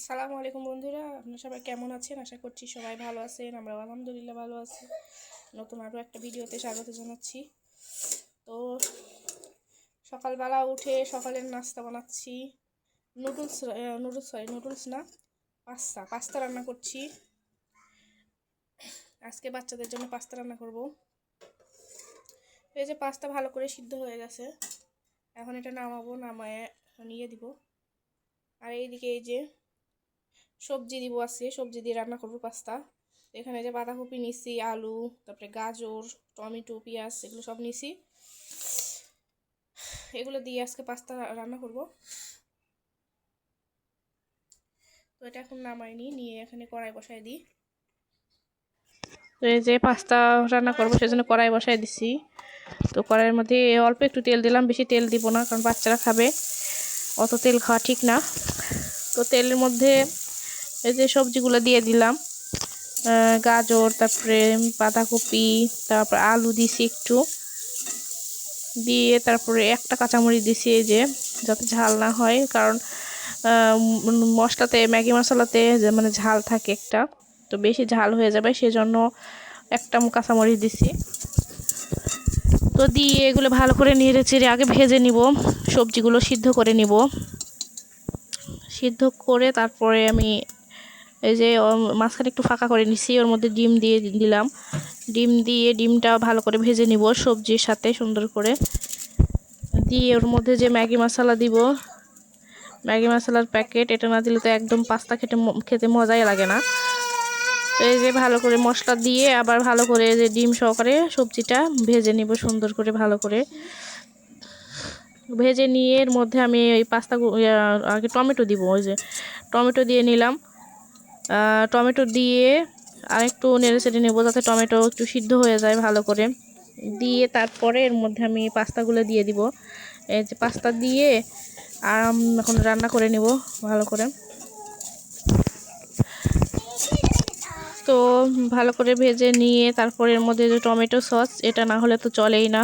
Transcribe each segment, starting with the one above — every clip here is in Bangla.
আসসালামু আলাইকুম বন্ধুরা, আপনারা সবাই কেমন আছেন? আশা করছি সবাই ভালো আছেন। আমরাও আলহামদুলিল্লাহ ভালো আছি। নতুন আরও একটা ভিডিওতে স্বাগত জানাচ্ছি। তো সকালবেলা উঠে সকালের নাস্তা বানাচ্ছি। নুডলস না, পাস্তা রান্না করছি। আজকে বাচ্চাদের জন্য পাস্তা রান্না করব। এই যে পাস্তা ভালো করে সিদ্ধ হয়ে গেছে, এখন এটা নামায় নিয়ে দিব। আর এইদিকে এই যে সবজি দিব, আজকে সবজি দিয়ে রান্না করবো পাস্তা। এখানে যে বাঁধাকপি নিছি, আলু, তারপরে গাজর, টমেটো, পেঁয়াজ এগুলো সব নিছি। এগুলো দিয়ে আজকে পাস্তা রান্না করব। তো এটা এখন নামাইনি, নিয়ে এখানে কড়াই বসাই দিই। তো এই যে পাস্তা রান্না করবো সেজন্য কড়াই বসাই দিছি। তো কড়াইয়ের মধ্যে অল্প একটু তেল দিলাম, বেশি তেল দিব না, কারণ বাচ্চারা খাবে, অত তেল খাওয়া ঠিক না। তো তেলের মধ্যে এই যে সবজিগুলো দিয়ে দিলাম, গাজর, তারপরে বাঁধাকপি, তারপর আলু দিছি একটু, দিয়ে তারপরে একটা কাঁচামরিচ দিছি, এই যে যাতে ঝাল না হয়, কারণ মশলাতে, ম্যাগি মশলাতে মানে ঝাল থাকে একটা, তো বেশি ঝাল হয়ে যাবে, সেজন্য একটা কাঁচামরিচ দিছি। তো দিয়ে এগুলো ভালো করে নেড়ে চেড়ে আগে ভেজে নিব, সবজিগুলো সিদ্ধ করে নিব। সিদ্ধ করে তারপরে আমি এই যে মাঝখানে একটু ফাঁকা করে নিছি, ওর মধ্যে ডিম দিয়ে দিলাম। ডিমটা ভালো করে ভেজে নিব সবজির সাথে সুন্দর করে, দিয়ে ওর মধ্যে যে ম্যাগি মশলা দিব, ম্যাগি মশলার প্যাকেট, এটা না দিলে তো একদম পাস্তা খেতে মজাই লাগে না। তো এই যে ভালো করে মশলা দিয়ে আবার ভালো করে যে ডিম সহকারে সবজিটা ভেজে নিব সুন্দর করে, ভালো করে ভেজে নিয়ে এর মধ্যে আমি এই পাস্তা আগে টমেটো দিব, ওই যে টমেটো দিয়ে নিলাম। টমেটো দিয়ে আরেকটু নেড়ে চেড়ে নেবো, যাতে টমেটো একটু সিদ্ধ হয়ে যায় ভালো করে। দিয়ে তারপরে এর মধ্যে আমি পাস্তাগুলো দিয়ে দিব। এই যে পাস্তা দিয়ে আর এখন রান্না করে নিব ভালো করে। তো ভালো করে ভেজে নিয়ে তারপর এর মধ্যে যে টমেটো সস, এটা না হলে তো চলেই না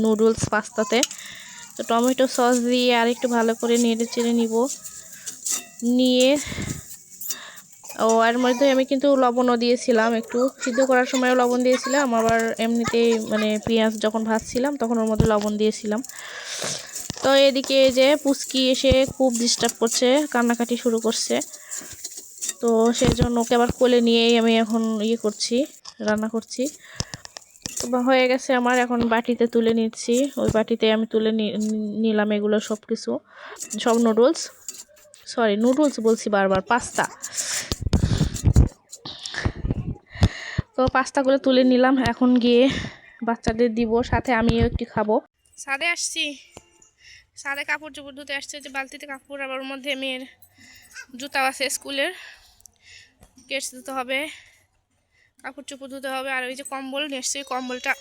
নুডলস পাস্তাতে। তো টমেটো সস দিয়ে আর একটু ভালো করে নেড়ে চেড়ে নিব, নিয়ে এর মধ্যে আমি কিন্তু লবণও দিয়েছিলাম, একটু সিদ্ধ করার সময়ও লবণ দিয়েছিলাম, আবার এমনিতেই মানে পেঁয়াজ যখন ভাজছিলাম তখন ওর মধ্যে লবণ দিয়েছিলাম। তো এদিকে যে পুচকি এসে খুব ডিস্টার্ব করছে, কান্নাকাটি শুরু করছে। তো সেই জন্য ওকে আবার কোলে নিয়েই আমি এখন রান্না করছি। তো হয়ে গেছে আমার, এখন বাটিতে তুলে নিচ্ছি। ওই বাটিতে আমি তুলে নিলাম এগুলো সব কিছু, সব নুডলস বলছি বারবার, পাস্তা। তো পাস্তাগুলো তুলে নিলাম, এখন গিয়ে বাচ্চাদের দিব, সাথে আমিও একটু খাবো। ছাদে আসছি, ছাদে কাপড় চোপড় ধুতে আসছে, যে বালতিতে কাপড়, আবার ওর মধ্যে মেয়ের জুতা আছে স্কুলের, কেটে দিতে হবে, কাপড় চোপড় ধুতে হবে। আর ওই যে কম্বল নিয়ে এসছি, কম্বলটা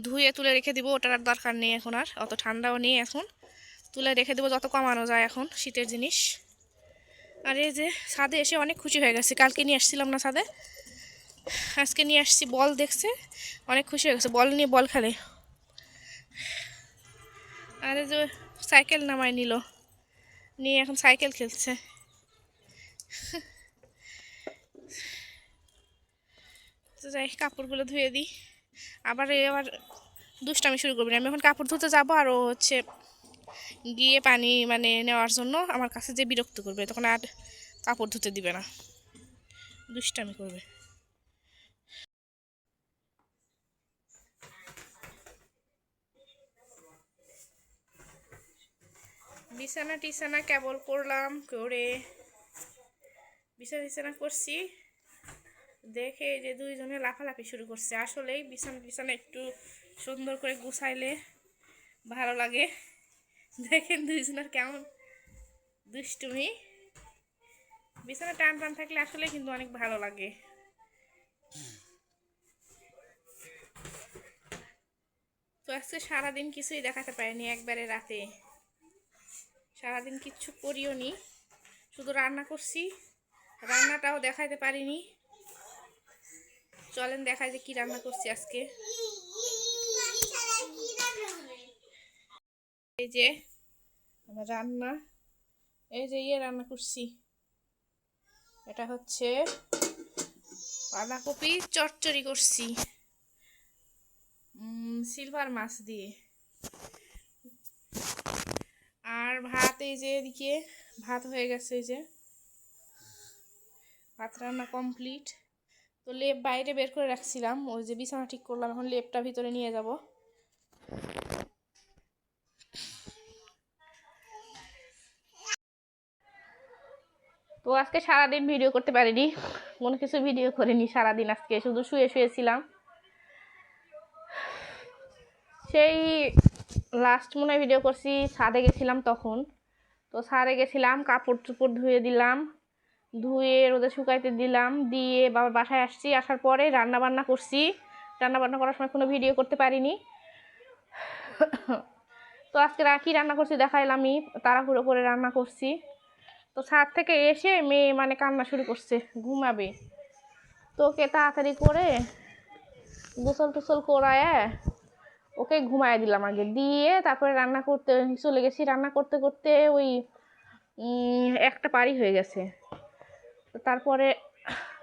ধুয়ে তুলে রেখে দিব, ওটার আর দরকার নেই এখন, আর অত ঠান্ডাও নেই, এখন তুলে রেখে দেবো যত কমানো যায় এখন শীতের জিনিস। আর এই যে ছাদে এসে অনেক খুশি হয়ে গেছে, কালকে নিয়ে আসছিলাম না ছাদে, আজকে নিয়ে আসছি। বল দেখছে, অনেক খুশি হয়ে গেছে, বল নিয়ে বল খেলে। আর এই যে সাইকেল নামায় নিল, নিয়ে এখন সাইকেল খেলছে। তো যাই, কাপড়গুলো ধুয়ে দিই, আবার দুষ্টামি শুরু করবেন। আমি এখন কাপড় ধুতে যাবো, আর ও হচ্ছে গিয়ে পানি মানে নেওয়ার জন্য আমার কাছে যে বিরক্ত করবে, তখন আর কাপড় ধুতে দিবে না, দুষ্টামি করবে। বিছানা টিছানা কেবল করলাম, করে বিছানা করছি, দেখে যে দুইজনে লাফালাফি শুরু করছে। আসলেই বিছানা একটু সুন্দর করে গুছাইলে ভালো লাগে। দেখেন দুইজনের কেমন দুষ্টুমি, বিছানা টান টান থাকলে আসলে কিন্তু অনেক ভালো লাগে। তো আজকে সারাদিন কিছুই দেখাতে পারিনি, একবারে রাতে সারাদিন কিচ্ছু করিও নি, শুধু রান্না করছি, রান্নাটাও দেখাইতে পারিনি। চলেন দেখাই যে কি রান্না করছি আজকে। এই যে আমার রান্না, এই যে রান্না করছি, এটা হচ্ছে বাঁধাকপি চচ্চড়ি করছি সিলভার মাছ দিয়ে। আর ভাত এই যে এদিকে ভাত হয়ে গেছে, এই যে ভাত রান্না কমপ্লিট। তো লেপ বাইরে বের করে রাখছিলাম, ওই যে বিছানা ঠিক করলাম, এখন লেপটা ভিতরে নিয়ে যাব। তো আজকে সারাদিন ভিডিও করতে পারিনি, কোনো কিছু ভিডিও করিনি সারাদিন, আজকে শুধু শুয়ে শুয়েছিলাম। সেই লাস্ট মনে হয় ভিডিও করছি ছাদে গেছিলাম তখন। তো ছাদে গেছিলাম, কাপড় চোপড় ধুয়ে দিলাম, ধুয়ে রোদে শুকাইতে দিলাম, দিয়ে বাবার বাসায় আসছি। আসার পরে রান্না বান্না করছি, রান্না বান্না করার সময় কোনো ভিডিও করতে পারিনি। তো আজকে কি রান্না করছি দেখাইলাম, আমি তাড়াহুড়ো করে রান্না করছি। তো ছাদ থেকে এসে মেয়ে মানে কান্না শুরু করছে, ঘুমাবে। তো ওকে তাড়াতাড়ি করে গোসল টোসল করায় ওকে ঘুমায় দিলাম আগে, দিয়ে তারপরে রান্না করতে চলে গেছি। রান্না করতে করতে ওই একটা পারি হয়ে গেছে। তারপরে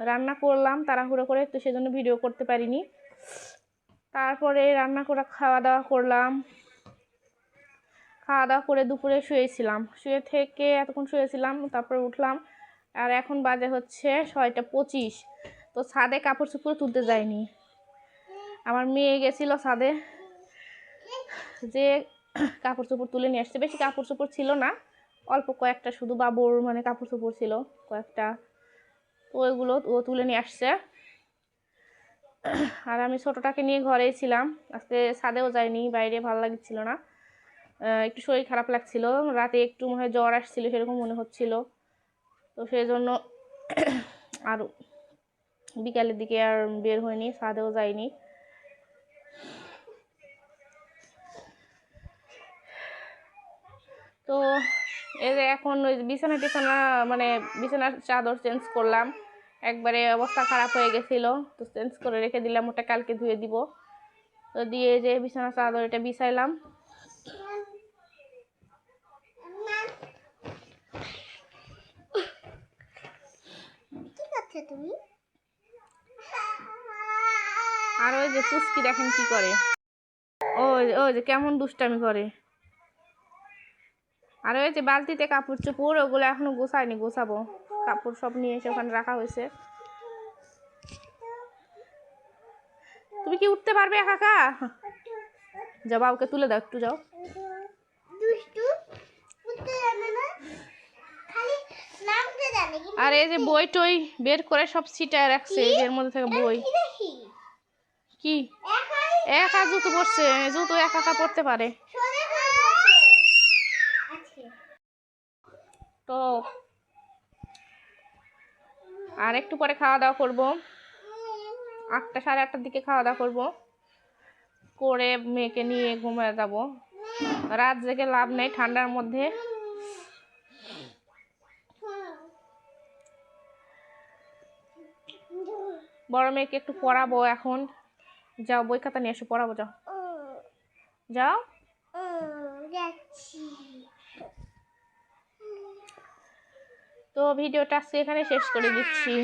রান্না করলাম তাড়াহুড়ো করে, তো সেজন্য ভিডিও করতে পারিনি। তারপরে রান্না করে খাওয়া দাওয়া করলাম, খাওয়া দাওয়া করে দুপুরে শুয়েছিলাম, শুয়ে থেকে এতক্ষণ শুয়েছিলাম, তারপরে উঠলাম। আর এখন বাজে হচ্ছে 6:25। তো ছাদে কাপড় চোপড় তুলতে যায়নি, আমার মেয়ে গেছিল ছাদে, যে কাপড় চোপড় তুলে নিয়ে আসছে। বেশি কাপড় চোপড় ছিল না, অল্প কয়েকটা শুধু বাবুর মানে কাপড় চোপড় ছিল কয়েকটা, তো ওইগুলো ও তুলে নিয়ে আসছে। আর আমি ছোটোটাকে নিয়ে ঘরেই ছিলাম, আজকে ছাদেও যাইনি, বাইরে ভালো লাগছিল না, একটু শরীর খারাপ লাগছিল, রাতে একটু মনে হয় জ্বর আসছিল সেরকম মনে হচ্ছিল। তো সেই জন্য আর বিকালের দিকে আর বের হয়নি, ছাদেও যাইনি। তো এই যে এখন ওই বিছানা মানে বিছানার চাদর চেঞ্জ করলাম, একবারে অবস্থা খারাপ হয়ে গেছিলো, তো চেঞ্জ করে রেখে দিলাম, ওটা কালকে ধুয়ে দিব। তো দিয়ে যে বিছানার চাদর এটা বিছাইলাম। তুমি আর ওই যে পুচকি দেখেন কি করে, ওই যে কেমন দুষ্টামি করে। আর ওই যে বালতিতে কাপড় চোপড় ওগুলো এখনো গোছায়নি, গোছাবো, কাপড় সব নিয়ে এসে ওখানে রাখা হয়েছে। তুমি কি উঠতে পারবে একা একা? যাও বাবুকে তুলে দাও, একটু যাও। আর এই যে বই টই বের করে সব ছিটায় রাখছে, এর মধ্যে থেকে বই। কি একা জুতো পড়ছে, জুতো একা একা পড়তে পারে। তো আর একটু পরে খাওয়া দাওয়া করবো, 8টা সাড়ে 8টার দিকে খাওয়া দাওয়া করবো, করে মেয়েকে নিয়ে ঘুমিয়ে যাব। রাত জেগে লাভ নেই ঠান্ডার মধ্যে। বড় মেয়েকে একটু পড়াবো এখন, যাও বই খাতা নিয়ে এসে পড়াবো, যাও যাও। তো ভিডিওটা আজকে এখানে শেষ করে দিচ্ছি।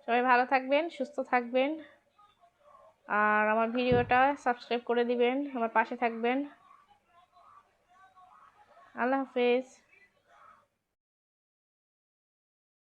সবাই ভালো থাকবেন, সুস্থ থাকবেন, আর আমার ভিডিওটা সাবস্ক্রাইব করে দিবেন, আমার পাশে থাকবেন। আল্লাহ হাফেজ।